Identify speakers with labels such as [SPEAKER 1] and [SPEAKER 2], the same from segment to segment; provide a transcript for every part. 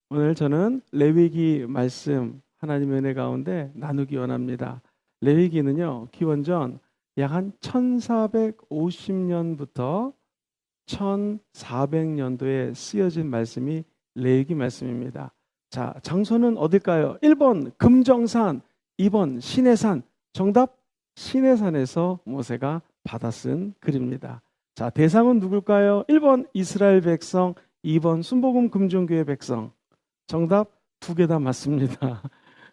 [SPEAKER 1] 오늘 저는 레위기 말씀 하나님의 은혜 가운데 나누기 원합니다. 레위기는요, 기원전 약 한 1450년부터 1400년도에 쓰여진 말씀이 레위기 말씀입니다. 자, 장소는 어딜까요? 1번 금정산, 2번 시내산. 정답 시내산에서 모세가 받아 쓴 글입니다. 자, 대상은 누굴까요? 1번 이스라엘 백성, 2번 순복음 금종교회 백성. 정답 두 개 다 맞습니다.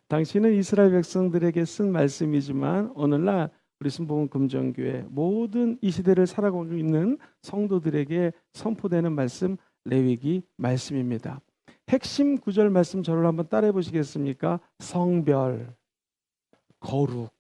[SPEAKER 1] 당시는 이스라엘 백성들에게 쓴 말씀이지만 오늘날 우리 순복음 금정교회 모든 이 시대를 살아가고 있는 성도들에게 선포되는 말씀 레위기 말씀입니다. 핵심 구절 말씀 저를 한번 따라해 보시겠습니까? 성별, 거룩.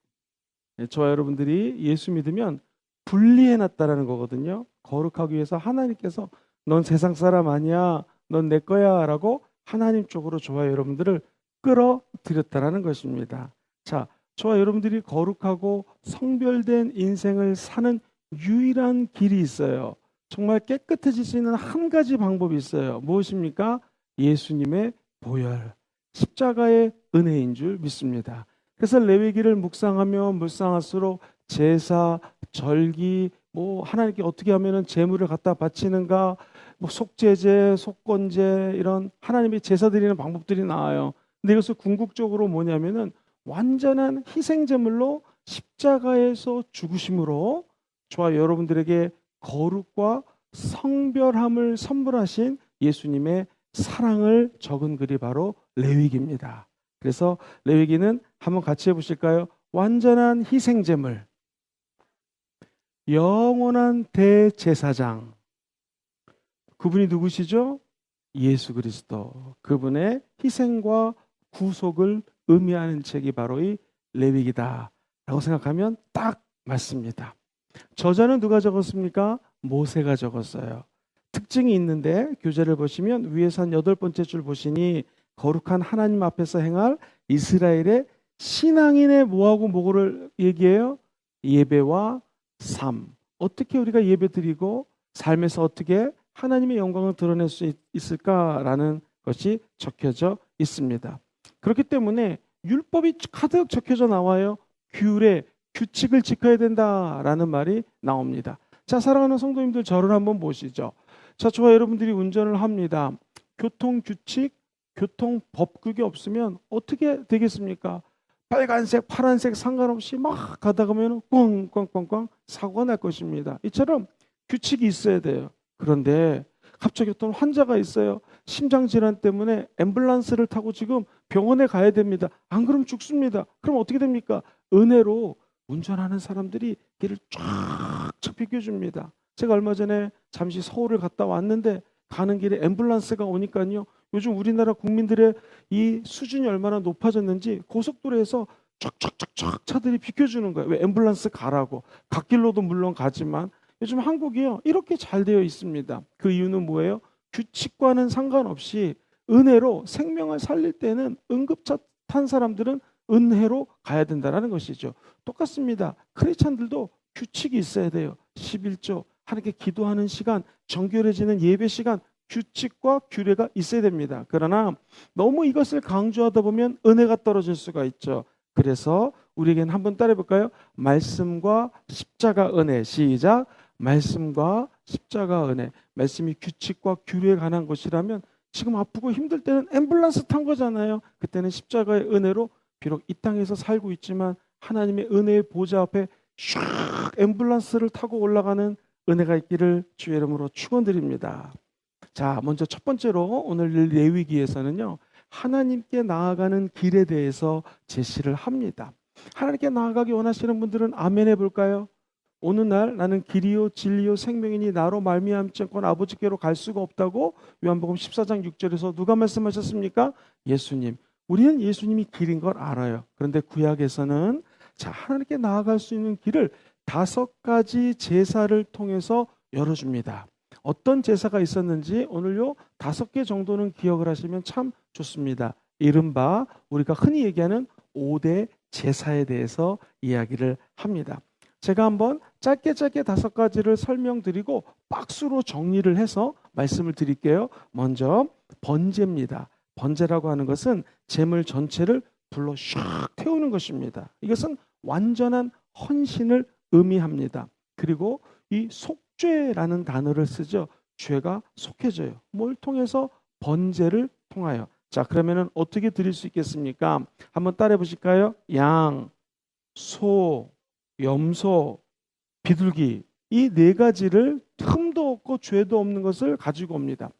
[SPEAKER 1] 저와 여러분들이 예수 믿으면 분리해놨다라는 거거든요. 거룩하기 위해서 하나님께서 넌 세상 사람 아니야, 넌 내 거야 라고 하나님 쪽으로 저와 여러분들을 끌어들였다라는 것입니다. 자, 저와 여러분들이 거룩하고 성별된 인생을 사는 유일한 길이 있어요. 정말 깨끗해질 수 있는 한 가지 방법이 있어요. 무엇입니까? 예수님의 보혈, 십자가의 은혜인 줄 믿습니다. 그래서 레위기를 묵상하며 묵상할수록 제사, 절기, 하나님께 어떻게 하면은 제물을 갖다 바치는가, 속죄제, 속건제 이런 하나님이 제사 드리는 방법들이 나와요. 근데 이것을 궁극적으로 뭐냐면은 완전한 희생 제물로 십자가에서 죽으심으로 저와 여러분들에게 거룩과 성별함을 선물하신 예수님의 사랑을 적은 글이 바로 레위기입니다. 그래서 레위기는 한번 같이 해보실까요? 완전한 희생 제물, 영원한 대제사장. 그분이 누구시죠? 예수 그리스도. 그분의 희생과 구속을 의미하는 책이 바로 이 레위기다 라고 생각하면 딱 맞습니다. 저자는 누가 적었습니까? 모세가 적었어요. 특징이 있는데 교재를 보시면 위에서 한 8번째 줄 보시니 거룩한 하나님 앞에서 행할 이스라엘의 신앙인의 뭐하고 뭐를 얘기해요? 예배와 삶. 어떻게 우리가 예배 드리고 삶에서 어떻게 하나님의 영광을 드러낼 수 있을까라는 것이 적혀져 있습니다. 그렇기 때문에 율법이 가득 적혀져 나와요. 규례, 규칙을 지켜야 된다라는 말이 나옵니다. 자, 사랑하는 성도님들, 저를 한번 보시죠. 자, 저와 여러분들이 운전을 합니다. 교통규칙, 교통법규가 없으면 어떻게 되겠습니까? 빨간색, 파란색 상관없이 막 가다 보면 꽝꽝꽝꽝 사고가 날 것입니다. 이처럼 규칙이 있어야 돼요. 그런데 갑자기 어떤 환자가 있어요. 심장질환 때문에 앰뷸런스를 타고 지금 병원에 가야 됩니다. 안 그러면 죽습니다. 그럼 어떻게 됩니까? 은혜로 운전하는 사람들이 길을 쫙쫙 비켜줍니다. 제가 얼마 전에 잠시 서울을 갔다 왔는데 가는 길에 앰뷸런스가 오니까요. 요즘 우리나라 국민들의 이 수준이 얼마나 높아졌는지 고속도로에서 쫙쫙쫙쫙 차들이 비켜주는 거예요. 왜? 앰뷸런스 가라고. 갓길로도 물론 가지만 요즘 한국이요, 이렇게 잘 되어 있습니다. 그 이유는 뭐예요? 규칙과는 상관없이 은혜로 생명을 살릴 때는 응급차 탄 사람들은 은혜로 가야 된다는 것이죠. 똑같습니다. 크리스찬들도 규칙이 있어야 돼요. 11조, 하나님께 기도하는 시간, 정결해지는 예배 시간, 규칙과 규례가 있어야 됩니다. 그러나 너무 이것을 강조하다 보면 은혜가 떨어질 수가 있죠. 그래서 우리에겐 한번 따라해 볼까요? 말씀과 십자가 은혜. 시작. 말씀과 십자가 은혜. 말씀이 규칙과 규례에 관한 것이라면 지금 아프고 힘들 때는 앰뷸런스 탄 거잖아요. 그때는 십자가의 은혜로 비록 이 땅에서 살고 있지만 하나님의 은혜의 보좌 앞에 슉 앰뷸런스를 타고 올라가는 은혜가 있기를 주의 이름으로 축원드립니다. 자, 먼저 첫 번째로 오늘 레위기에서는요, 하나님께 나아가는 길에 대해서 제시를 합니다. 하나님께 나아가기 원하시는 분들은 아멘 해볼까요? 어느 날 나는 길이요 진리요 생명이니 나로 말미암지 않고는 아버지께로 갈 수가 없다고 요한복음 14장 6절에서 누가 말씀하셨습니까? 예수님. 우리는 예수님이 길인 걸 알아요. 그런데 구약에서는 자, 하나님께 나아갈 수 있는 길을 5가지 제사를 통해서 열어줍니다. 어떤 제사가 있었는지 오늘요 5개 정도는 기억을 하시면 참 좋습니다. 이른바 우리가 흔히 얘기하는 5대 제사에 대해서 이야기를 합니다. 제가 한번 짧게 5가지를 설명드리고 박스로 정리를 해서 말씀을 드릴게요. 먼저 번제입니다. 번제라고 하는 것은 재물 전체를 불로 샥 태우는 것입니다. 이것은 완전한 헌신을 의미합니다. 그리고 이 속죄라는 단어를 쓰죠. 죄가 속해져요. 뭘 통해서? 번제를 통하여. 자, 그러면은 어떻게 드릴 수 있겠습니까? 한번 따라해 보실까요? 양, 소, 염소, 비둘기, 이 네 가지를 흠도 없고 죄도 없는 것을 가지고 옵니다.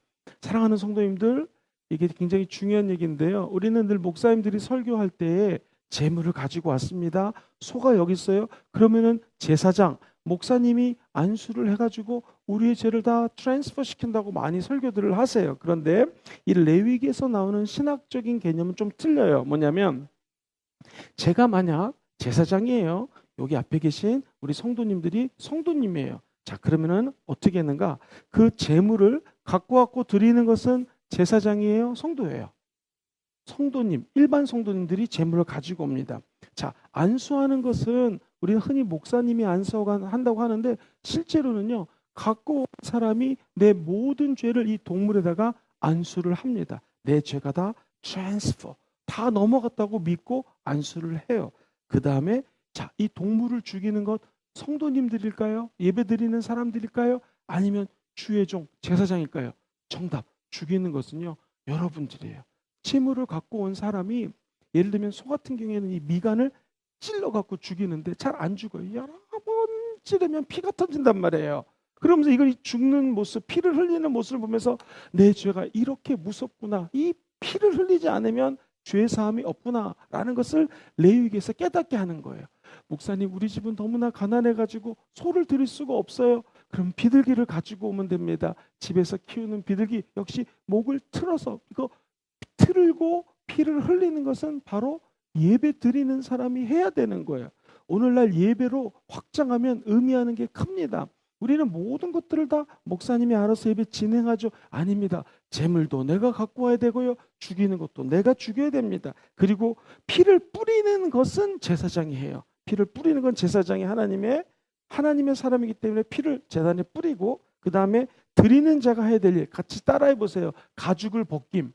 [SPEAKER 1] 사랑하는 성도님들, 이게 굉장히 중요한 얘기인데요. 우리는 늘 목사님들이 설교할 때에 재물을 가지고 왔습니다. 소가 여기 있어요. 그러면은 제사장, 목사님이 안수를 해가지고 우리의 죄를 다 트랜스퍼 시킨다고 많이 설교들을 하세요. 그런데 이 레위기에서 나오는 신학적인 개념은 좀 틀려요. 뭐냐면 제가 만약 제사장이에요. 여기 앞에 계신 우리 성도님들이 성도님이에요. 자, 그러면은 어떻게 했는가? 그 재물을 갖고 드리는 것은 제사장이에요, 성도예요? 성도님, 일반 성도님들이 재물을 가지고 옵니다. 자, 안수하는 것은 우리는 흔히 목사님이 안수한다고 하는데 실제로는요, 갖고 온 사람이 내 모든 죄를 이 동물에다가 안수를 합니다. 내 죄가 다 트랜스퍼, 다 넘어갔다고 믿고 안수를 해요. 그 다음에 자, 이 동물을 죽이는 것 성도님들일까요? 예배드리는 사람들일까요? 아니면 주의 종, 제사장일까요? 정답, 죽이는 것은요, 여러분들이에요. 재물을 갖고 온 사람이 예를 들면 소 같은 경우에는 이 미간을 찔러 갖고 죽이는데 잘 안 죽어요. 여러 번 찌르면 피가 터진단 말이에요. 그러면서 이걸 죽는 모습, 피를 흘리는 모습을 보면서 내 죄가 이렇게 무섭구나. 이 피를 흘리지 않으면 죄 사함이 없구나라는 것을 레위기에서 깨닫게 하는 거예요. 목사님, 우리 집은 너무나 가난해가지고 소를 드릴 수가 없어요. 그럼 비둘기를 가지고 오면 됩니다. 집에서 키우는 비둘기 역시 목을 틀어서 이거 틀고 피를 흘리는 것은 바로 예배 드리는 사람이 해야 되는 거예요. 오늘날 예배로 확장하면 의미하는 게 큽니다. 우리는 모든 것들을 다 목사님이 알아서 예배 진행하죠. 아닙니다. 재물도 내가 갖고 와야 되고요. 죽이는 것도 내가 죽여야 됩니다. 그리고 피를 뿌리는 것은 제사장이 해요. 피를 뿌리는 건 제사장이 하나님의 사람이기 때문에 피를 제단에 뿌리고 그 다음에 드리는 자가 해야 될 일 같이 따라해 보세요. 가죽을 벗김.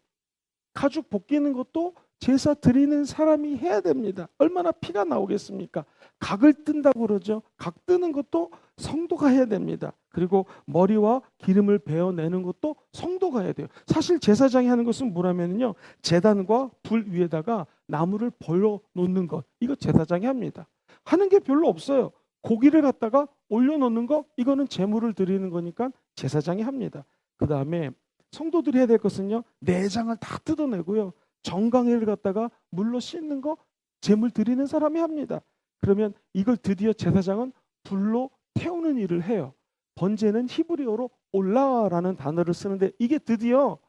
[SPEAKER 1] 가죽 벗기는 것도 제사 드리는 사람이 해야 됩니다. 얼마나 피가 나오겠습니까? 각을 뜬다고 그러죠. 각 뜨는 것도 성도가 해야 됩니다. 그리고 머리와 기름을 베어내는 것도 성도가 해야 돼요. 사실 제사장이 하는 것은 뭐라면요, 제단과 불 위에다가 나무를 벌려 놓는 것, 이거 제사장이 합니다. 하는 게 별로 없어요. 고기를 갖다가 올려놓는 거, 이거는 제물을 드리는 거니까 제사장이 합니다. 그 다음에 성도들이 해야 될 것은요, 내장을 다 뜯어내고요, 정강이를 갖다가 물로 씻는 거 제물 드리는 사람이 합니다. 그러면 이걸 드디어 제사장은 불로 태우는 일을 해요. 번제는 히브리어로 올라라는 단어를 쓰는데 이게 드디어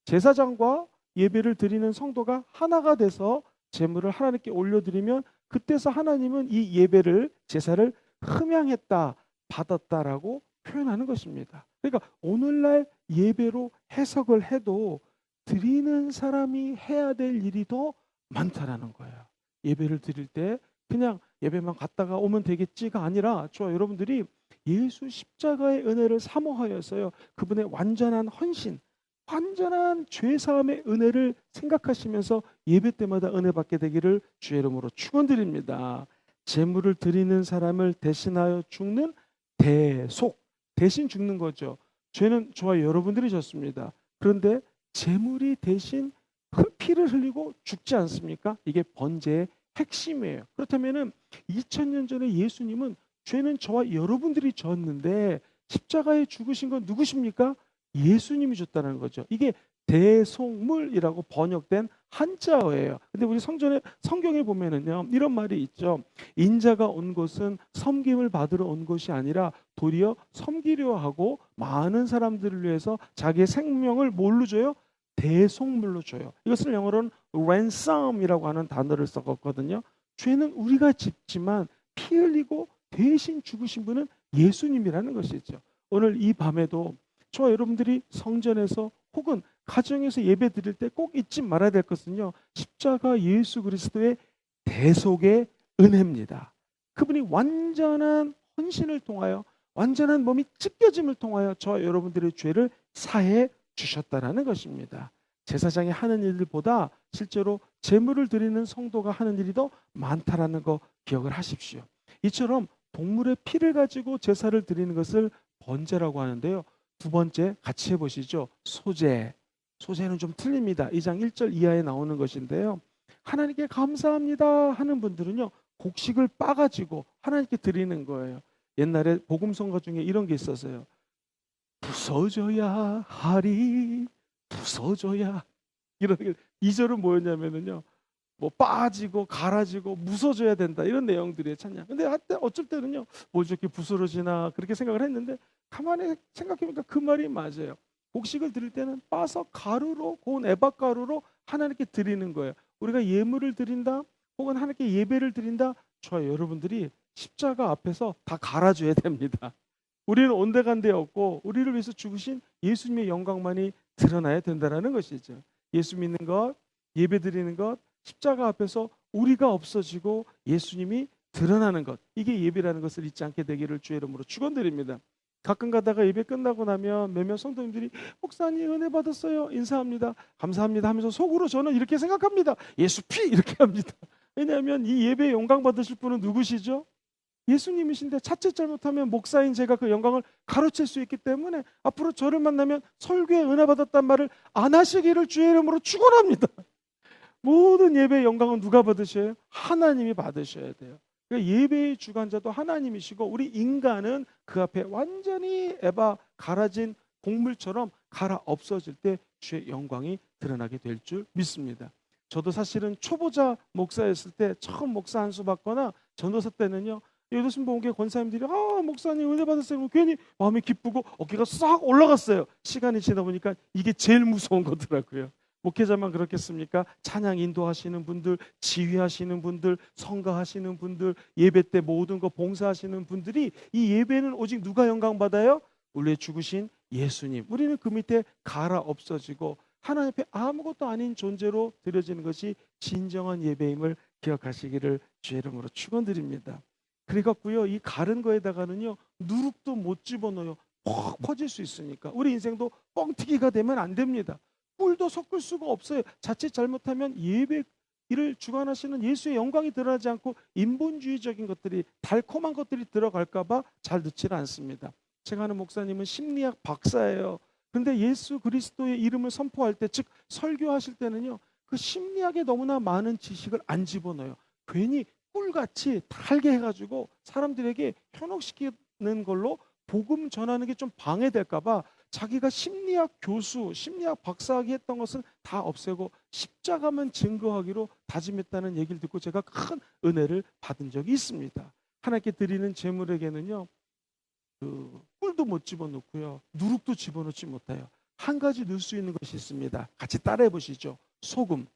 [SPEAKER 1] 제사장과 예배를 드리는 성도가 하나가 돼서 제물을 하나님께 올려드리면 그때서 하나님은 이 예배를, 제사를 흠양했다, 받았다라고 표현하는 것입니다. 그러니까 오늘날 예배로 해석을 해도 드리는 사람이 해야 될 일이 더 많다라는 거예요. 예배를 드릴 때 그냥 예배만 갔다가 오면 되겠지가 아니라 저와 여러분들이 예수 십자가의 은혜를 사모하여서요, 그분의 완전한 헌신, 완전한 죄사함의 은혜를 생각하시면서 예배 때마다 은혜 받게 되기를 주의 이름으로 축원드립니다. 제물을 드리는 사람을 대신하여 죽는 대속, 대신 죽는 거죠. 죄는 저와 여러분들이 졌습니다. 그런데 제물이 대신 피를 흘리고 죽지 않습니까? 이게 번제의 핵심이에요. 그렇다면은 2000년 전에 예수님은 죄는 저와 여러분들이 졌는데 십자가에 죽으신 건 누구십니까? 예수님이 줬다는 거죠. 이게 대속물이라고 번역된 한자어예요. 근데 우리 성경에 보면은요, 이런 말이 있죠. 인자가 온 것은 섬김을 받으러 온 것이 아니라 도리어 섬기려 하고 많은 사람들을 위해서 자기의 생명을 뭘로 줘요? 대속물로 줘요. 이것을 영어로는 ransom이라고 하는 단어를 썼거든요. 죄는 우리가 짓지만 피 흘리고 대신 죽으신 분은 예수님이라는 것이죠. 오늘 이 밤에도 저와 여러분들이 성전에서 혹은 가정에서 예배 드릴 때 꼭 잊지 말아야 될 것은요, 십자가 예수 그리스도의 대속의 은혜입니다. 그분이 완전한 헌신을 통하여, 완전한 몸이 찢겨짐을 통하여 저와 여러분들의 죄를 사해 주셨다라는 것입니다. 제사장이 하는 일들보다 실제로 제물을 드리는 성도가 하는 일이 더 많다라는 거 기억을 하십시오. 이처럼 동물의 피를 가지고 제사를 드리는 것을 번제라고 하는데요. 두 번째 같이 해보시죠. 소제. 소제는 좀 틀립니다. 2장 1절 이하에 나오는 것인데요. 하나님께 감사합니다 하는 분들은요, 곡식을 빻아가지고 하나님께 드리는 거예요. 옛날에 복음성가 중에 이런 게 있었어요. 부서져야 하리, 부서져야. 이런 2절은 뭐였냐면요, 뭐 빠지고 갈아지고 무서져야 된다, 이런 내용들이에요. 찬양. 근데 어쩔 때는요, 뭐 저렇게 부스러지나 그렇게 생각을 했는데, 가만히 생각해보니까 그 말이 맞아요. 곡식을 드릴 때는 빻아서 가루로, 고운 에바 가루로 하나님께 드리는 거예요. 우리가 예물을 드린다, 혹은 하나님께 예배를 드린다, 저와 여러분들이 십자가 앞에서 다 갈아줘야 됩니다. 우리는 온데간데 없고 우리를 위해서 죽으신 예수님의 영광만이 드러나야 된다는 것이죠. 예수 믿는 것, 예배 드리는 것, 십자가 앞에서 우리가 없어지고 예수님이 드러나는 것, 이게 예배라는 것을 잊지 않게 되기를 주의 이름으로 축원드립니다. 가끔 가다가 예배 끝나고 나면 몇몇 성도님들이 목사님 은혜 받았어요, 인사합니다, 감사합니다 하면서 속으로 저는 이렇게 생각합니다. 예수 피 이렇게 합니다. 왜냐하면 이 예배에 영광 받으실 분은 누구시죠? 예수님이신데 자칫 잘못하면 목사인 제가 그 영광을 가로챌 수 있기 때문에 앞으로 저를 만나면 설교에 은혜 받았단 말을 안 하시기를 주의 이름으로 축원합니다. 모든 예배의 영광은 누가 받으셔요? 하나님이 받으셔야 돼요. 그러니까 예배의 주관자도 하나님이시고, 우리 인간은 그 앞에 완전히 에바 갈아진 곡물처럼 갈아 없어질 때 주의 영광이 드러나게 될 줄 믿습니다. 저도 사실은 초보자 목사였을 때 처음 목사 한 수 받거나 전도사 때는요, 여도신 본교회 권사님들이 목사님 은혜 받았어요. 괜히 마음이 기쁘고 어깨가 싹 올라갔어요. 시간이 지나 보니까 이게 제일 무서운 거더라고요. 목회자만 그렇겠습니까? 찬양 인도하시는 분들, 지휘하시는 분들, 성가하시는 분들, 예배 때 모든 거 봉사하시는 분들이, 이 예배는 오직 누가 영광 받아요? 우리의 죽으신 예수님. 우리는 그 밑에 갈아 없어지고 하나님 앞에 아무것도 아닌 존재로 드려지는 것이 진정한 예배임을 기억하시기를 주의 이름으로 축원드립니다. 그래갖고요, 이 가른 거에다가는요, 누룩도 못 집어넣어요. 퍽 퍼질 수 있으니까. 우리 인생도 뻥튀기가 되면 안 됩니다. 꿀도 섞을 수가 없어요. 자칫 잘못하면 예배를 주관하시는 예수의 영광이 드러나지 않고 인본주의적인 것들이, 달콤한 것들이 들어갈까봐 잘 넣지를 않습니다. 제가 아는 목사님은 심리학 박사예요. 그런데 예수 그리스도의 이름을 선포할 때, 즉 설교하실 때는요, 그 심리학에 너무나 많은 지식을 안 집어넣어요. 괜히 꿀같이 달게 해가지고 사람들에게 현혹시키는 걸로 복음 전하는 게 좀 방해될까봐 자기가 심리학 교수, 심리학 박사학위 했던 것은 다 없애고 십자가만 증거하기로 다짐했다는 얘기를 듣고 제가 큰 은혜를 받은 적이 있습니다. 하나님께 드리는 제물에게는요, 꿀도 못 집어넣고요, 누룩도 집어넣지 못해요. 한 가지 넣을 수 있는 것이 있습니다. 같이 따라해 보시죠. 소금.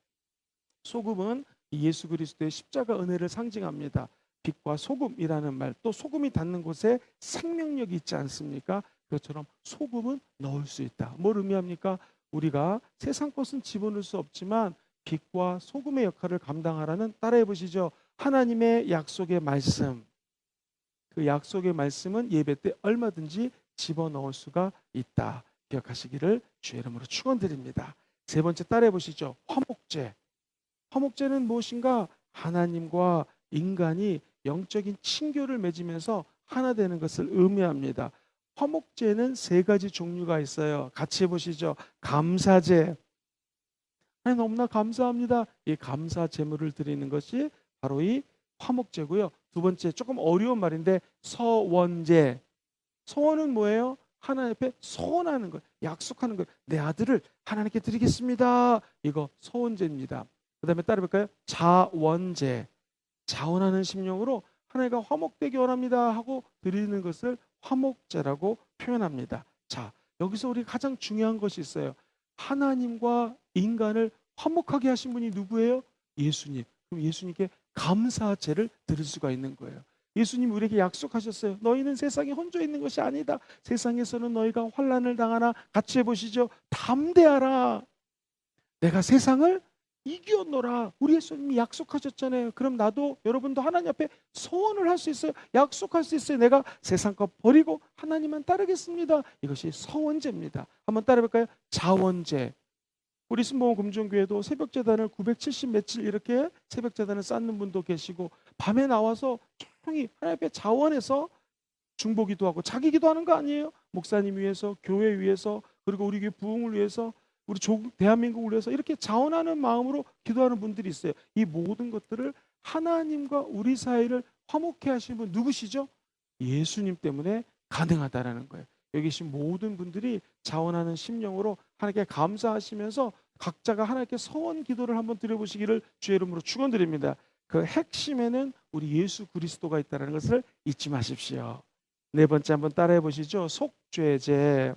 [SPEAKER 1] 소금은 예수 그리스도의 십자가 은혜를 상징합니다. 빛과 소금이라는 말, 또 소금이 닿는 곳에 생명력이 있지 않습니까? 그것처럼 소금은 넣을 수 있다. 뭘 의미합니까? 우리가 세상 것은 집어넣을 수 없지만 빛과 소금의 역할을 감당하라는, 따라해 보시죠. 하나님의 약속의 말씀. 그 약속의 말씀은 예배 때 얼마든지 집어넣을 수가 있다. 기억하시기를 주의 이름으로 축원드립니다. 세 번째 따라해 보시죠. 화목제. 화목제는 무엇인가? 하나님과 인간이 영적인 친교를 맺으면서 하나 되는 것을 의미합니다. 화목제는 세 가지 종류가 있어요. 같이 해보시죠. 감사제. 하나님 너무나 감사합니다. 이 감사 제물을 드리는 것이 바로 이 화목제고요. 두 번째, 조금 어려운 말인데 서원제. 서원은 뭐예요? 하나님 앞에 소원하는 거예요. 약속하는 거예요. 내 아들을 하나님께 드리겠습니다. 이거 서원제입니다. 그 다음에 따라볼까요? 자원제. 자원하는 심령으로 하나님과 화목되기 원합니다 하고 드리는 것을 화목제라고 표현합니다. 자, 여기서 우리 가장 중요한 것이 있어요. 하나님과 인간을 화목하게 하신 분이 누구예요? 예수님. 그럼 예수님께 감사제를 드릴 수가 있는 거예요. 예수님 우리에게 약속하셨어요. 너희는 세상에 혼자 있는 것이 아니다. 세상에서는 너희가 환난을 당하나, 같이 해보시죠. 담대하라. 내가 세상을 이겼노라. 우리 예수님이 약속하셨잖아요. 그럼 나도, 여러분도 하나님 앞에 소원을 할 수 있어요. 약속할 수 있어요. 내가 세상 것 버리고 하나님만 따르겠습니다. 이것이 서원제입니다. 한번 따라해볼까요? 자원제. 우리 신봉 금종교회도 새벽 제단을 970 며칠 이렇게 새벽 제단을 쌓는 분도 계시고, 밤에 나와서 조용히 하나님 앞에 자원해서 중보기도 하고 자기 기도하는 거 아니에요? 목사님 위해서, 교회 위해서, 그리고 우리 교회 부흥을 위해서, 우리 대한민국을 위해서 이렇게 자원하는 마음으로 기도하는 분들이 있어요. 이 모든 것들을 하나님과 우리 사이를 화목케 하시는 분 누구시죠? 예수님 때문에 가능하다라는 거예요. 여기 계신 모든 분들이 자원하는 심령으로 하나님께 감사하시면서 각자가 하나님께 서원 기도를 한번 드려보시기를 주의 이름으로 축원드립니다. 그 핵심에는 우리 예수 그리스도가 있다는 것을 잊지 마십시오. 네 번째 한번 따라해 보시죠. 속죄제.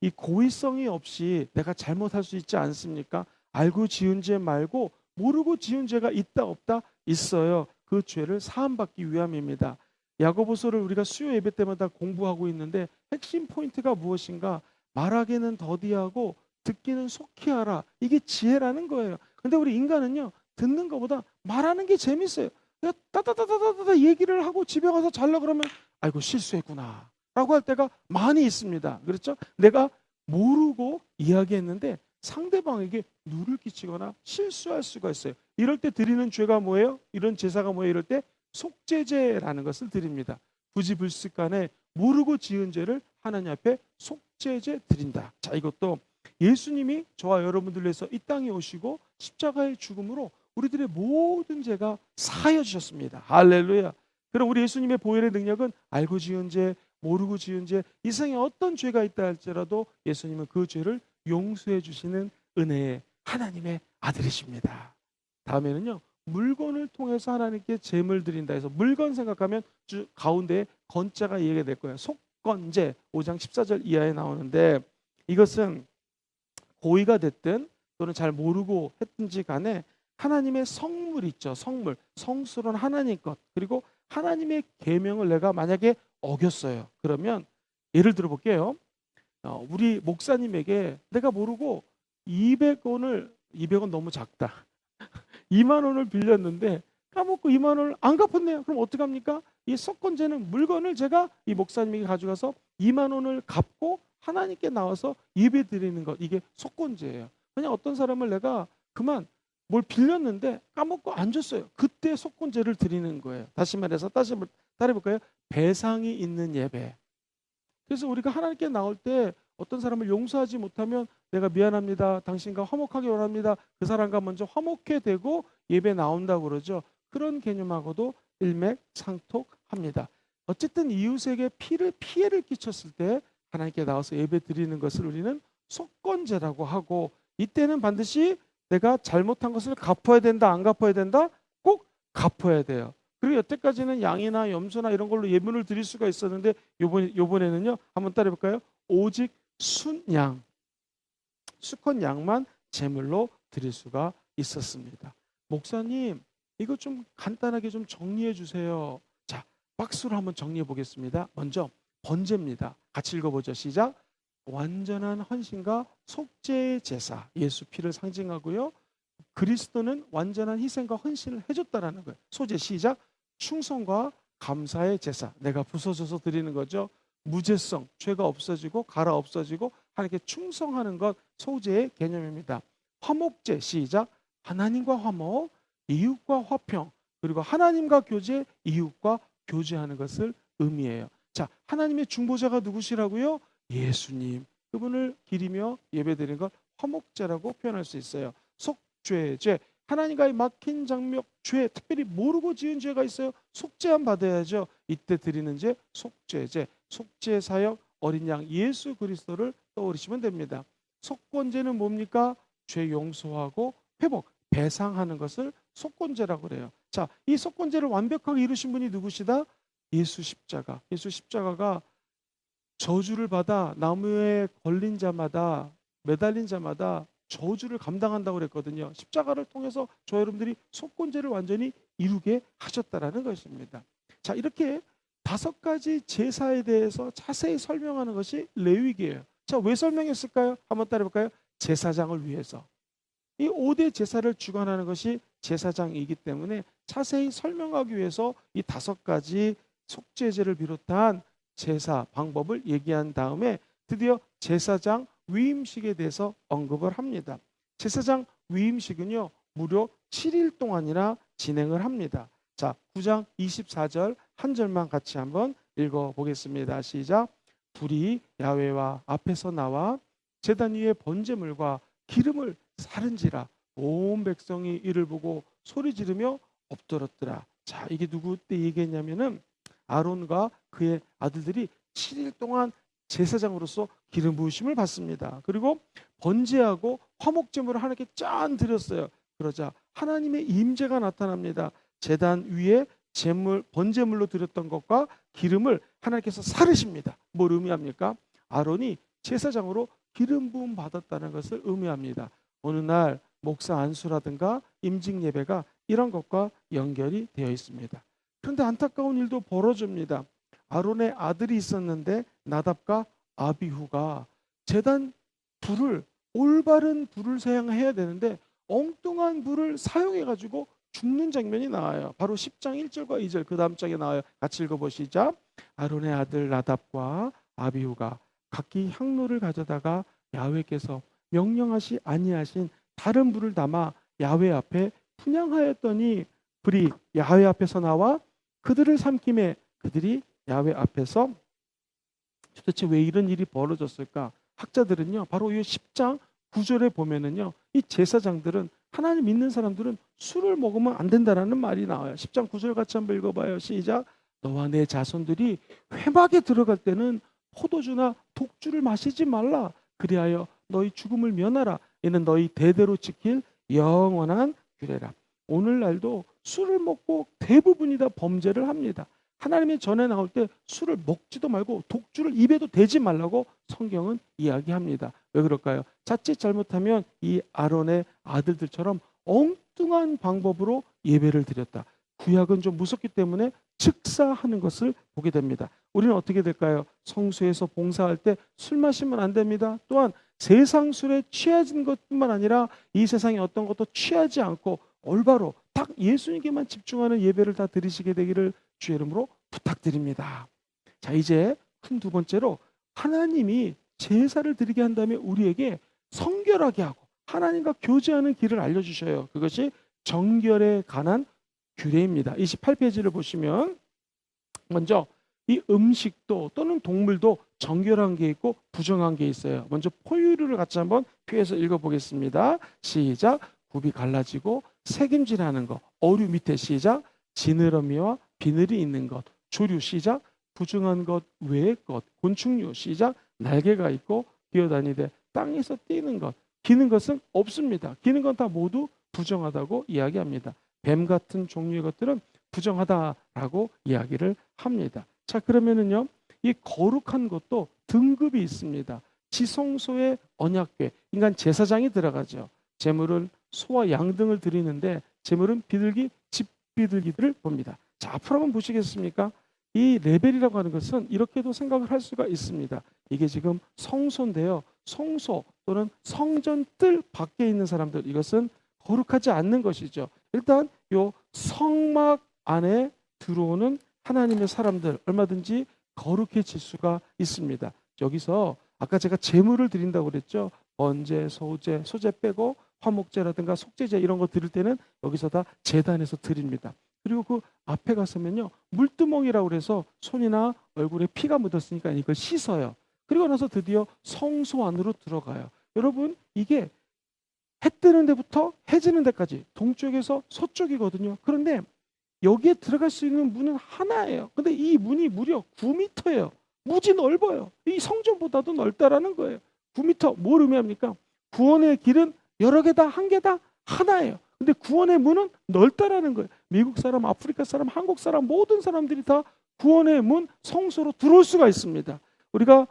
[SPEAKER 1] 이 고의성이 없이 내가 잘못할 수 있지 않습니까? 알고 지은 죄 말고 모르고 지은 죄가 있다 없다? 있어요. 그 죄를 사함받기 위함입니다. 야고보서를 우리가 수요 예배 때마다 공부하고 있는데 핵심 포인트가 무엇인가? 말하기는 더디하고 듣기는 속히 하라. 이게 지혜라는 거예요. 근데 우리 인간은요, 듣는 것보다 말하는 게 재밌어요. 내가 따다다다다다 얘기를 하고 집에 가서 잘라 그러면 아이고 실수했구나 라고 할 때가 많이 있습니다. 그렇죠? 내가 모르고 이야기했는데 상대방에게 누를 끼치거나 실수할 수가 있어요. 이럴 때 드리는 죄가 뭐예요? 이런 제사가 뭐예요? 이럴 때 속죄제라는 것을 드립니다. 부지불식간에 모르고 지은 죄를 하나님 앞에 속죄제 드린다. 자, 이것도 예수님이 저와 여러분들 위해서 이 땅에 오시고 십자가의 죽음으로 우리들의 모든 죄가 사하여 주셨습니다. 할렐루야. 그럼 우리 예수님의 보혈의 능력은 알고 지은 죄, 모르고 지은 죄, 이 세상에 어떤 죄가 있다 할지라도 예수님은 그 죄를 용서해 주시는 은혜의 하나님의 아들이십니다. 다음에는요, 물건을 통해서 하나님께 제물 드린다 해서 물건 생각하면 가운데에 건자가 얘기가 될 거예요. 속건제 5장 14절 이하에 나오는데, 이것은 고의가 됐든 또는 잘 모르고 했든지 간에 하나님의 성물 있죠. 성물, 성스러운 하나님 것, 그리고 하나님의 계명을 내가 만약에 어겼어요. 그러면 예를 들어 볼게요. 우리 목사님에게 내가 모르고 200원 너무 작다. 2만 원을 빌렸는데 까먹고 2만 원을 안 갚았네요. 그럼 어떡합니까? 이 속건제는 물건을 제가 이 목사님에게 가져가서 2만 원을 갚고 하나님께 나와서 예배 드리는 것, 이게 속건제예요. 그냥 어떤 사람을 내가 그만 뭘 빌렸는데 까먹고 안 줬어요. 그때 속건제를 드리는 거예요. 다시 말해서 따라해볼까요? 배상이 있는 예배. 그래서 우리가 하나님께 나올 때 어떤 사람을 용서하지 못하면 내가 미안합니다. 당신과 화목하기 원합니다. 그 사람과 먼저 화목해 되고 예배 나온다고 그러죠. 그런 개념하고도 일맥상통합니다. 어쨌든 이웃에게 피해를 끼쳤을 때 하나님께 나와서 예배 드리는 것을 우리는 속건제라고 하고, 이때는 반드시 내가 잘못한 것을 갚아야 된다, 안 갚아야 된다? 꼭 갚아야 돼요. 그리고 여태까지는 양이나 염소나 이런 걸로 예물을 드릴 수가 있었는데 요번에는요, 한번 따라해볼까요? 오직 순양, 수컷 양만 제물로 드릴 수가 있었습니다. 목사님, 이거 좀 간단하게 좀 정리해 주세요. 자, 박수로 한번 정리해 보겠습니다. 먼저 번제입니다. 같이 읽어보죠. 시작. 완전한 헌신과 속죄의 제사, 예수 피를 상징하고요. 그리스도는 완전한 희생과 헌신을 해줬다라는 거예요. 소제 시작. 충성과 감사의 제사, 내가 부서져서 드리는 거죠. 무죄성, 죄가 없어지고 갈아 없어지고 하나님께 충성하는 것, 소제의 개념입니다. 화목제 시작. 하나님과 화목, 이웃과 화평, 그리고 하나님과 교제, 이웃과 교제하는 것을 의미해요. 자, 하나님의 중보자가 누구시라고요? 예수님. 그분을 기리며 예배드리는 것 화목제라고 표현할 수 있어요. 속죄제, 하나님과의 막힌 장벽, 죄, 특별히 모르고 지은 죄가 있어요. 속죄함 받아야죠. 이때 드리는 제 속죄제, 속죄 사역 어린 양 예수 그리스도를 떠올리시면 됩니다. 속건제는 뭡니까? 죄 용서하고 회복, 배상하는 것을 속건제라고 그래요. 자, 이 속건제를 완벽하게 이루신 분이 누구시다? 예수 십자가. 예수 십자가가 저주를 받아 나무에 걸린 자마다, 매달린 자마다 저주를 감당한다고 그랬거든요. 십자가를 통해서 저 여러분들이 속건제를 완전히 이루게 하셨다라는 것입니다. 자, 이렇게 5가지 제사에 대해서 자세히 설명하는 것이 레위기예요. 자, 왜 설명했을까요? 한번 따라해볼까요? 제사장을 위해서. 이 5대 제사를 주관하는 것이 제사장이기 때문에 자세히 설명하기 위해서 이 5가지 속죄제를 비롯한 제사 방법을 얘기한 다음에 드디어 제사장 위임식에 대해서 언급을 합니다. 제사장 위임식은요, 무려 7일 동안이나 진행을 합니다. 자, 9장 24절 한 절만 같이 한번 읽어보겠습니다. 시작. 불이 야훼와 앞에서 나와 제단 위에 번제물과 기름을 사른지라 온 백성이 이를 보고 소리 지르며 엎드렸더라. 자, 이게 누구 때 얘기했냐면은 아론과 그의 아들들이 7일 동안 제사장으로서 기름 부으심을 받습니다. 그리고 번제하고 화목제물을 하나님께 짠 드렸어요. 그러자 하나님의 임재가 나타납니다. 제단 위에 제물 번제물로 드렸던 것과 기름을 하나님께서 사르십니다. 뭘 의미합니까? 아론이 제사장으로 기름 부음 받았다는 것을 의미합니다. 어느 날 목사 안수라든가 임직 예배가 이런 것과 연결이 되어 있습니다. 그런데 안타까운 일도 벌어집니다. 아론의 아들이 있었는데 나답과 아비후가 제단 불을 올바른 불을 사용해야 되는데 엉뚱한 불을 사용해 가지고 죽는 장면이 나와요. 바로 10장 1절과 2절 그 다음 장에 나와요. 같이 읽어보시죠. 아론의 아들 나답과 아비후가 각기 향로를 가져다가 야훼께서 명령하시 아니하신 다른 불을 담아 야훼 앞에 분향하였더니 불이 야훼 앞에서 나와 그들을 삼킴에 그들이 야훼 앞에서 도대체 왜 이런 일이 벌어졌을까? 학자들은요, 바로 이 10장 9절에 보면은요, 이 제사장들은 하나님 믿는 사람들은 술을 먹으면 안 된다라는 말이 나와요. 10장 9절 같이 한번 읽어봐요. 시작. 너와 내 자손들이 회막에 들어갈 때는 포도주나 독주를 마시지 말라. 그리하여 너희 죽음을 면하라. 이는 너희 대대로 지킬 영원한 규례라. 오늘날도 술을 먹고 대부분이 다 범죄를 합니다. 하나님의 전에 나올 때 술을 먹지도 말고 독주를 입에도 대지 말라고 성경은 이야기합니다. 왜 그럴까요? 자칫 잘못하면 이 아론의 아들들처럼 엉뚱한 방법으로 예배를 드렸다. 구약은 좀 무섭기 때문에 즉사하는 것을 보게 됩니다. 우리는 어떻게 될까요? 성소에서 봉사할 때 술 마시면 안 됩니다. 또한 세상 술에 취해진 것뿐만 아니라 이 세상의 어떤 것도 취하지 않고 올바로 딱 예수님께만 집중하는 예배를 다 드리시게 되기를 주의 이름으로 부탁드립니다. 자, 이제 큰 두 번째로 하나님이 제사를 드리게 한 다음에 우리에게 성결하게 하고 하나님과 교제하는 길을 알려주셔요. 그것이 정결에 관한 규례입니다. 28페이지를 보시면 먼저 이 음식도 또는 동물도 정결한 게 있고 부정한 게 있어요. 먼저 포유류를 같이 한번 표에서 읽어보겠습니다. 시작. 굽이 갈라지고 새김질하는 것, 어류 밑에 시작. 지느러미와 비늘이 있는 것, 조류 시작. 부정한 것 외의 것, 곤충류 시작. 날개가 있고 뛰어다니되 땅에서 뛰는 것, 기는 것은 없습니다. 기는 건 다 모두 부정하다고 이야기합니다. 뱀 같은 종류의 것들은 부정하다라고 이야기를 합니다. 자, 그러면은요, 이 거룩한 것도 등급이 있습니다. 지성소의 언약궤, 인간 제사장이 들어가죠. 제물은 소와 양 등을 드리는데 제물은 비둘기, 집비둘기들을 봅니다. 자, 앞으로 한번 보시겠습니까? 이 레벨이라고 하는 것은 이렇게도 생각을 할 수가 있습니다. 이게 지금 성소인데요. 성소 또는 성전 뜰 밖에 있는 사람들, 이것은 거룩하지 않는 것이죠. 일단 요 성막 안에 들어오는 하나님의 사람들 얼마든지 거룩해질 수가 있습니다. 여기서 아까 제가 제물을 드린다고 그랬죠. 번제, 소제, 소제 빼고 화목제라든가 속제제 이런 거 드릴 때는 여기서 다 제단에서 드립니다. 그리고 그 앞에 갔으면요, 물두멍이라고 그래서 손이나 얼굴에 피가 묻었으니까 이걸 씻어요. 그리고 나서 드디어 성소 안으로 들어가요. 여러분, 이게 해 뜨는 데부터 해 지는 데까지 동쪽에서 서쪽이거든요. 그런데 여기에 들어갈 수 있는 문은 하나예요. 근데 이 문이 무려 9m예요. 무지 넓어요. 이 성전보다도 넓다라는 거예요. 9m, 뭘 의미합니까? 구원의 길은 여러 개다, 한 개다, 하나예요. 근데 구원의 문은 넓다라는 거예요. 미국 사람, 아프리카 사람, 한국 사람, 모든 사람들이 다 구원의 문 성소로 들어올 수가 있습니다. 우리가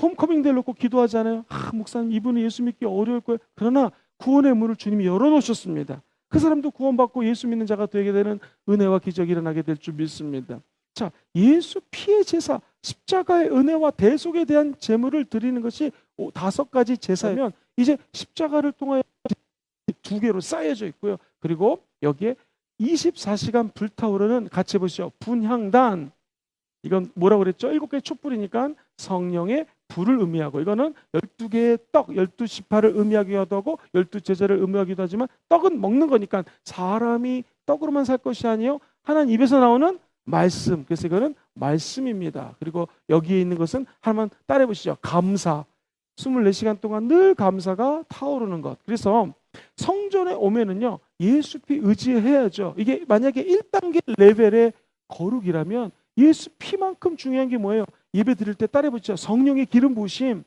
[SPEAKER 1] 홈커밍데이를 놓고 기도하잖아요. 목사님, 이분은 예수 믿기 어려울 거예요. 그러나 구원의 문을 주님이 열어놓으셨습니다. 그 사람도 구원받고 예수 믿는 자가 되게 되는 은혜와 기적이 일어나게 될 줄 믿습니다. 자, 예수 피의 제사, 십자가의 은혜와 대속에 대한 제물을 드리는 것이 5가지 제사면 이제 십자가를 통하여 2개로 쌓여져 있고요. 그리고 여기에 24시간 불타오르는, 같이 보시죠. 분향단. 이건 뭐라고 그랬죠? 7개의 촛불이니까 성령의 불을 의미하고, 이거는 12개의 떡, 12지파를 의미하기도 하고 12제자를 의미하기도 하지만 떡은 먹는 거니까 사람이 떡으로만 살 것이 아니요 하나님 입에서 나오는 말씀. 그래서 이거는 말씀입니다. 그리고 여기에 있는 것은 한번 따라해 보시죠. 감사. 24시간 동안 늘 감사가 타오르는 것. 그래서 성전에 오면은요 예수 피 의지해야죠. 이게 만약에 1단계 레벨의 거룩이라면 예수 피만큼 중요한 게 뭐예요? 예배 드릴 때 따라해 보시죠. 성령의 기름 부으심.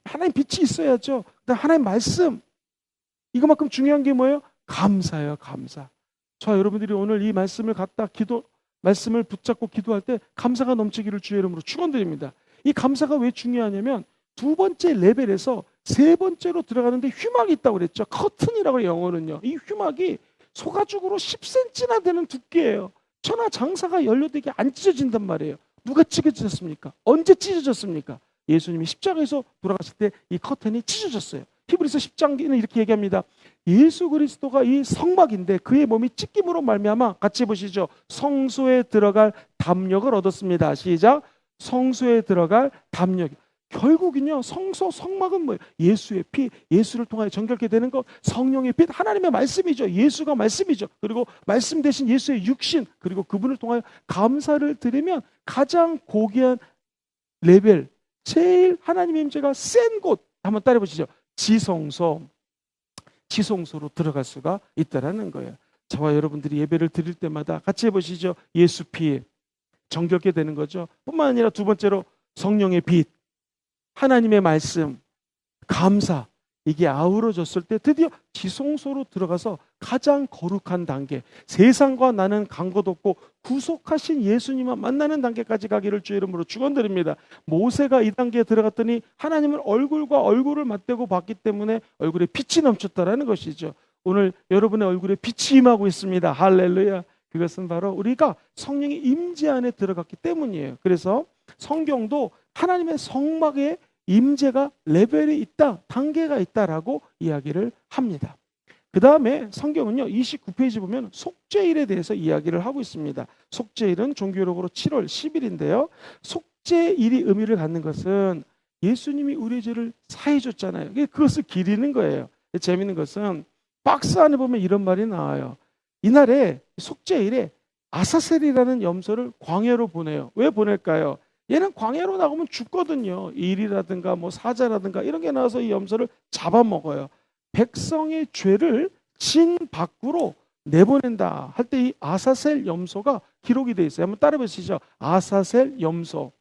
[SPEAKER 1] 하나님 빛이 있어야죠. 그다음 하나님 말씀. 이거만큼 중요한 게 뭐예요? 감사예요. 감사. 저 여러분들이 오늘 이 말씀을 갖다 말씀을 붙잡고 기도할 때 감사가 넘치기를 주의 이름으로 축원드립니다. 이 감사가 왜 중요하냐면 두 번째 레벨에서 세 번째로 들어가는데 휘막이 있다고 그랬죠. 커튼이라고 해요, 영어는요. 이 휘막이 소가죽으로 10cm나 되는 두께예요. 천하 장사가 연료되게 안 찢어진단 말이에요. 누가 찢어졌습니까? 언제 찢어졌습니까? 예수님이 십자가에서 돌아갔을 때 이 커튼이 찢어졌어요. 히브리서 10장에는 이렇게 얘기합니다. 예수 그리스도가 이 성막인데 그의 몸이 찢김으로 말미암아, 같이 보시죠. 성소에 들어갈 담력을 얻었습니다. 시작. 성소에 들어갈 담력. 결국은요 성막은 뭐예요? 예수의 피, 예수를 통하여 정결케 되는 것, 성령의 빛, 하나님의 말씀이죠. 예수가 말씀이죠. 그리고 말씀 대신 예수의 육신, 그리고 그분을 통하여 감사를 드리면 가장 고귀한 레벨, 제일 하나님의 임재가 센 곳, 한번 따라해 보시죠. 지성소로 들어갈 수가 있다라는 거예요. 저와 여러분들이 예배를 드릴 때마다 같이 해보시죠. 예수 피 정결케 되는 거죠. 뿐만 아니라 두 번째로 성령의 빛, 하나님의 말씀, 감사, 이게 아우러졌을 때 드디어 지성소로 들어가서 가장 거룩한 단계, 세상과 나는 간 것 없고 구속하신 예수님만 만나는 단계까지 가기를 주의 이름으로 축원드립니다. 모세가 이 단계에 들어갔더니 하나님을 얼굴과 얼굴을 맞대고 봤기 때문에 얼굴에 빛이 넘쳤다라는 것이죠. 오늘 여러분의 얼굴에 빛이 임하고 있습니다. 할렐루야. 그것은 바로 우리가 성령의 임재 안에 들어갔기 때문이에요. 그래서 성경도 하나님의 성막에 임재가 레벨이 있다, 단계가 있다라고 이야기를 합니다. 그 다음에 성경은요 29페이지 보면 속죄일에 대해서 이야기를 하고 있습니다. 속죄일은 종교적으로 7월 10일인데요 속죄일이 의미를 갖는 것은 예수님이 우리의 죄를 사해 줬잖아요. 그것을 기리는 거예요. 재미있는 것은 박스 안에 보면 이런 말이 나와요. 이날에 속죄일에 아사셀이라는 염소를 광야로 보내요. 왜 보낼까요? 얘는 광야로 나가면 죽거든요. 일이라든가 뭐 사자라든가 이런 게 나와서 이 염소를 잡아먹어요. 백성의 죄를 진 밖으로 내보낸다 할 때 이 아사셀 염소가 기록이 되어 있어요. 한번 따라 보시죠. 아사셀 염소.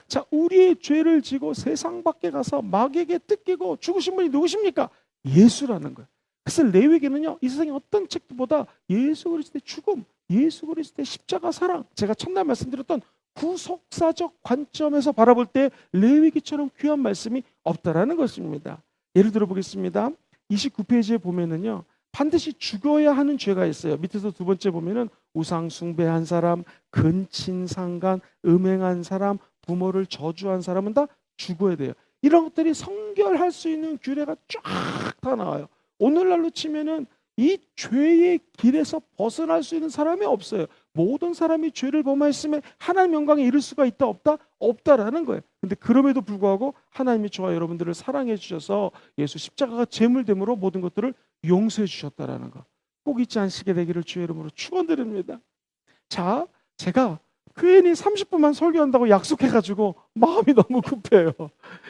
[SPEAKER 1] 자, 우리의 죄를 지고 세상 밖에 가서 마귀에게 뜯기고 죽으신 분이 누구십니까? 예수라는 거예요. 그래서 레위기는요 이 세상의 어떤 책보다 예수 그리스도의 죽음, 예수 그리스도의 십자가 사랑, 제가 첫날 말씀드렸던 구속사적 관점에서 바라볼 때 레위기처럼 귀한 말씀이 없다라는 것입니다. 예를 들어 보겠습니다. 29페이지에 보면은요 반드시 죽어야 하는 죄가 있어요. 밑에서 두 번째 보면은 우상 숭배한 사람, 근친상간, 음행한 사람, 부모를 저주한 사람은 다 죽어야 돼요. 이런 것들이 성결할 수 있는 규례가 쫙 다 나와요. 오늘날로 치면은 이 죄의 길에서 벗어날 수 있는 사람이 없어요. 모든 사람이 죄를 범하였으면 하나님 영광에 이를 수가 있다 없다? 없다라는 거예요. 근데 그럼에도 불구하고 하나님이 저와 여러분들을 사랑해 주셔서 예수 십자가가 제물됨으로 모든 것들을 용서해 주셨다라는 거 꼭 잊지 않으시게 되기를 주의 이름으로 축원드립니다. 자, 제가 괜히 30분만 설교한다고 약속해가지고 마음이 너무 급해요.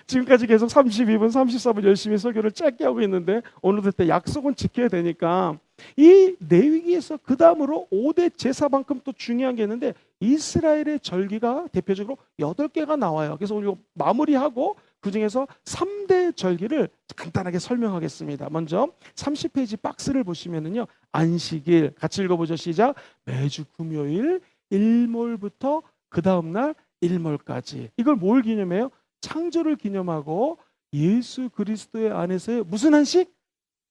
[SPEAKER 1] 지금까지 계속 32분, 34분 열심히 설교를 짧게 하고 있는데 오늘도 때 약속은 지켜야 되니까 이 레위기에서 그 다음으로 5대 제사만큼 또 중요한 게 있는데 이스라엘의 절기가 대표적으로 8개가 나와요. 그래서 오늘 마무리하고 그 중에서 3대 절기를 간단하게 설명하겠습니다. 먼저 30페이지 박스를 보시면은요 안식일 같이 읽어보죠. 시작. 매주 금요일 일몰부터 그 다음날 일몰까지. 이걸 뭘 기념해요? 창조를 기념하고 예수 그리스도의 안에서의 무슨 안식?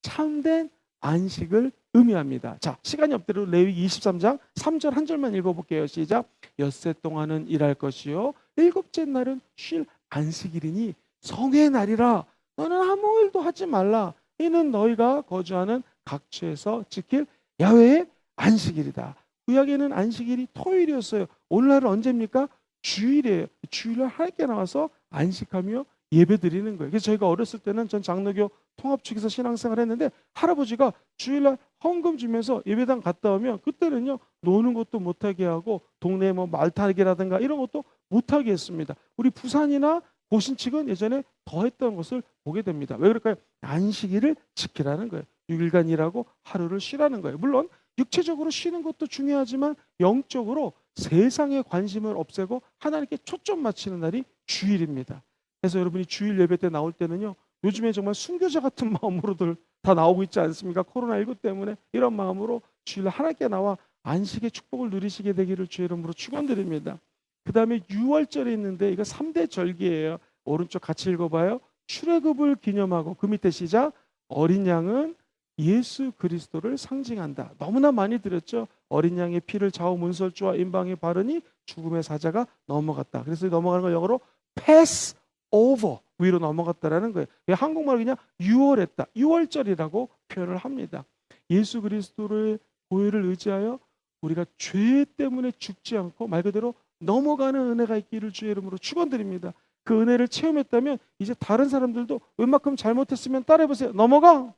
[SPEAKER 1] 참된 안식을 의미합니다. 자, 시간이 없대로 레위기 23장 3절 한 절만 읽어볼게요. 시작. 엿새 동안은 일할 것이요 일곱째 날은 쉴 안식일이니 성의 날이라 너는 아무 일도 하지 말라. 이는 너희가 거주하는 각처에서 지킬 야훼의 안식일이다. 구약에는 안식일이 토요일이었어요. 오늘날은 언제입니까? 주일이에요. 주일날 하나님께 나와서 안식하며 예배 드리는 거예요. 그래서 저희가 어렸을 때는 전 장로교 통합 측에서 신앙생활 했는데 할아버지가 주일날 헌금 주면서 예배당 갔다 오면 그때는요 노는 것도 못하게 하고 동네에 뭐 말타기라든가 이런 것도 못하게 했습니다. 우리 부산이나 고신 측은 예전에 더 했던 것을 보게 됩니다. 왜 그럴까요? 안식일을 지키라는 거예요. 6일간 일하고 하루를 쉬라는 거예요. 물론 육체적으로 쉬는 것도 중요하지만 영적으로 세상에 관심을 없애고 하나님께 초점 맞추는 날이 주일입니다. 그래서 여러분이 주일 예배 때 나올 때는요, 요즘에 정말 순교자 같은 마음으로들 다 나오고 있지 않습니까? 코로나19 때문에 이런 마음으로 주일날 하나님께 나와 안식의 축복을 누리시게 되기를 주의 이름으로 축원드립니다. 그 다음에 6월절이 있는데 이거 3대 절기예요. 오른쪽 같이 읽어봐요. 출애굽을 기념하고 그 밑에 시작. 어린 양은 예수 그리스도를 상징한다. 너무나 많이 들었죠. 어린 양의 피를 좌우 문설주와 임방에 바르니 죽음의 사자가 넘어갔다. 그래서 넘어가는 걸 영어로 pass over, 위로 넘어갔다라는 거예요. 한국말로 그냥 6월했다. 6월절이라고 표현을 합니다. 예수 그리스도의 보혈을 의지하여 우리가 죄 때문에 죽지 않고 말 그대로 넘어가는 은혜가 있기를 주의 이름으로 축원드립니다. 그 은혜를 체험했다면 이제 다른 사람들도 웬만큼 잘못했으면 따라해보세요. 넘어가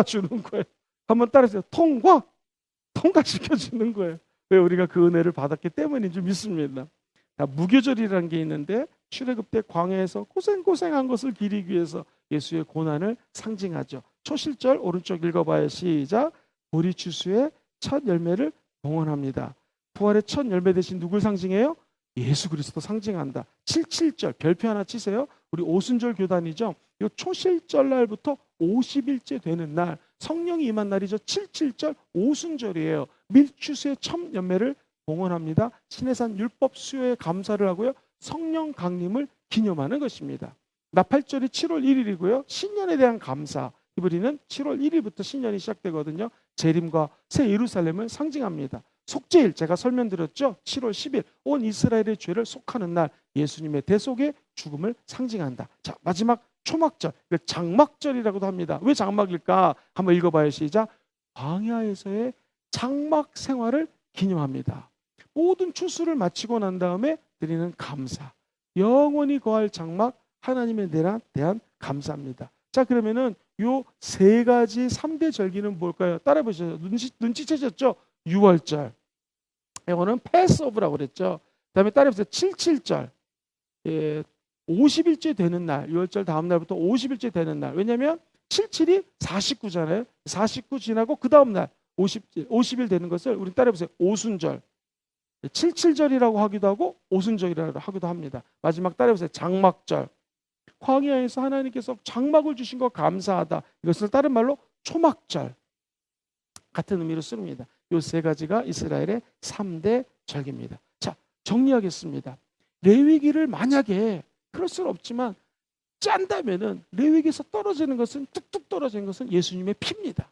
[SPEAKER 1] 주는 거예요. 한번 따라해보세요. 통과시켜주는 거예요. 왜? 우리가 그 은혜를 받았기 때문인 줄 믿습니다. 무교절이라는 게 있는데 출애굽 때 광야에서 고생한 것을 기리기 위해서 예수의 고난을 상징하죠. 초실절 오른쪽 읽어봐요. 시작. 보리추수의 첫 열매를 봉헌합니다. 부활의 첫 열매 대신 누굴 상징해요? 예수 그리스도 상징한다. 77절 별표 하나 치세요. 우리 오순절 교단이죠. 이 초실절 날부터 50일째 되는 날 성령이 임한 날이죠. 77절 오순절이에요. 밀추수의 첫 열매를 봉헌합니다. 신해산 율법 수요에 감사를 하고요. 성령 강림을 기념하는 것입니다. 나팔절이 7월 1일이고요. 신년에 대한 감사. 히브리는 7월 1일부터 신년이 시작되거든요. 재림과 새 예루살렘을 상징합니다. 속죄일 제가 설명드렸죠. 7월 10일 온 이스라엘의 죄를 속하는 날 예수님의 대속의 죽음을 상징한다. 자, 마지막 초막절, 장막절이라고도 합니다. 왜 장막일까? 한번 읽어봐요. 시작. 광야에서의 장막 생활을 기념합니다. 모든 추수를 마치고 난 다음에 드리는 감사, 영원히 거할 장막 하나님에 대한 감사입니다. 자, 그러면은 요 세 가지 3대 절기는 뭘까요? 따라해보시죠. 눈치채셨죠? 6월절, 이거는 패스오브라고 그랬죠. 그 다음에 따라해보세요. 77절, 50일째 되는 날, 6월절 다음 날부터 50일째 되는 날. 왜냐하면 77이 49잖아요. 49 지나고 그 다음 날 50일 되는 것을 우리 따라해보세요. 오순절. 77절이라고 하기도 하고 오순절이라고 하기도 합니다. 마지막 따라해보세요. 장막절. 광야에서 하나님께서 장막을 주신 거 감사하다. 이것을 다른 말로 초막절. 같은 의미로 씁니다. 이 세 가지가 이스라엘의 3대 절기입니다. 자, 정리하겠습니다. 레위기를 만약에 그럴 수는 없지만 짠다면은 레위기에서 떨어지는 것은 뚝뚝 떨어지는 것은 예수님의 피입니다.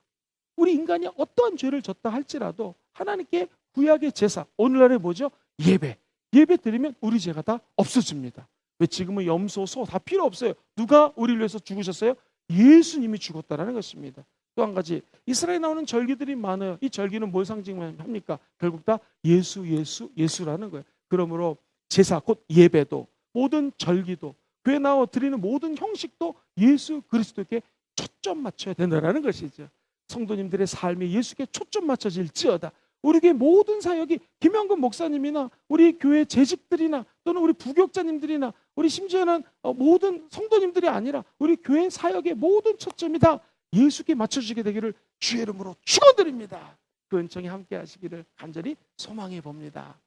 [SPEAKER 1] 우리 인간이 어떠한 죄를 졌다 할지라도 하나님께 구약의 제사, 오늘날에 뭐죠? 예배 드리면 우리 죄가 다 없어집니다. 왜? 지금은 염소, 소 다 필요 없어요. 누가 우리를 위해서 죽으셨어요? 예수님이 죽었다라는 것입니다. 또 한 가지, 이스라엘에 나오는 절기들이 많아요. 이 절기는 뭘 상징합니까? 결국 다 예수라는 거예요. 그러므로 제사, 곧 예배도, 모든 절기도, 교회 나와 드리는 모든 형식도 예수 그리스도께 초점 맞춰야 된다는 것이죠. 성도님들의 삶이 예수께 초점 맞춰질지어다. 우리 교회 모든 사역이 김영근 목사님이나 우리 교회 재직들이나 또는 우리 부교육자님들이나 우리 심지어는 모든 성도님들이 아니라 우리 교회 사역의 모든 초점이 다 예수께 맞춰지게 되기를 주의 이름으로 축원드립니다. 그 은총이 함께 하시기를 간절히 소망해 봅니다.